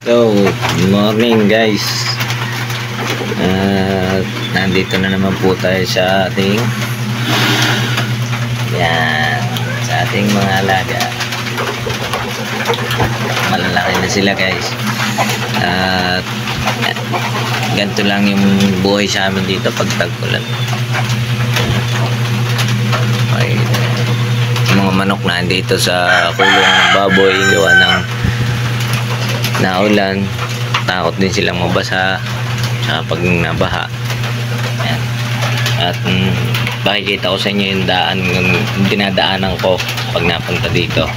So, good morning guys. Nandito na naman po tayo sa ating mga alaga. Malalaki na sila guys. Ganito lang yung buhay sa amin dito pag tag-ulan. Okay. Mga manok na dito sa kulong ng baboy, gawa ng naulan, takot din silang mabasa pag nabaha. Ayan. At makikita ko sa inyo yung daan, yung dinadaanan ko pag napunta dito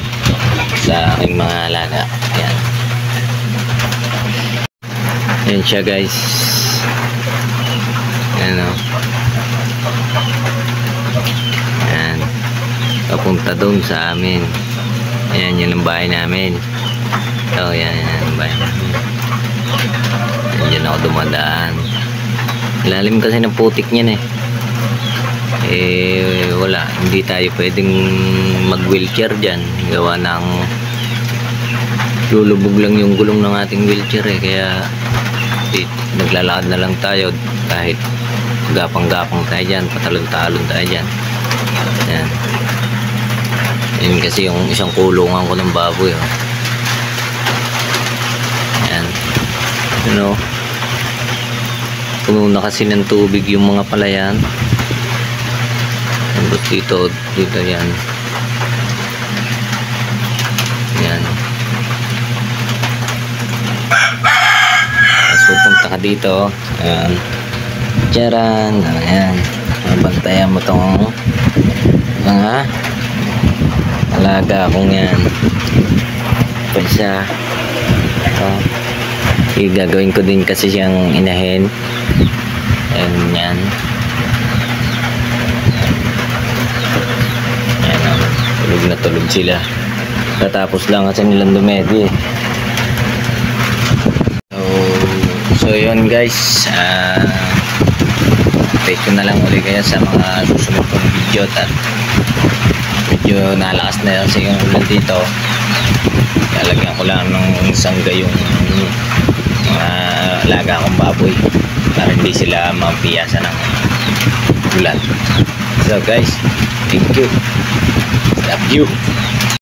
sa aking mga alaga. Ayan. Ayan siya guys. Ayan o. Ayan. Papunta doon sa amin. Ayan yun ang bahay namin. So yan ang bahay namin. Diyan ako dumadaan. Lalim kasi ng putik niyan wala, hindi tayo pwedeng mag wheelchair dyan, gawa ng lulubog lang yung gulong ng ating wheelchair kaya naglalakad na lang tayo kahit gapang-gapang tayo dyan, patalon-talon tayo dyan. Yan. Yan kasi yung isang kulungan ko ng baboy yan, puno na kasi ng tubig yung mga palayan. Dito yan. Yan. Tapos pupunta ka dito. Ayan. Tcharan. Ayan. Bantayan mo tong mga alaga kong yan. Ito siya. Gagawin ko din kasi siyang inahin. Ayan yan. Tulog na tulog sila. Katapos lang kasi nilang dumedi. So yun guys, update ko na lang ulit kayo sa mga susunod kong video. Medyo nalakas na kasi yung ulan dito. Lalagyan ko lang ng sangga yung mga alaga akong baboy para hindi sila mapiyasa ng ulan. So guys, thank you. Love you.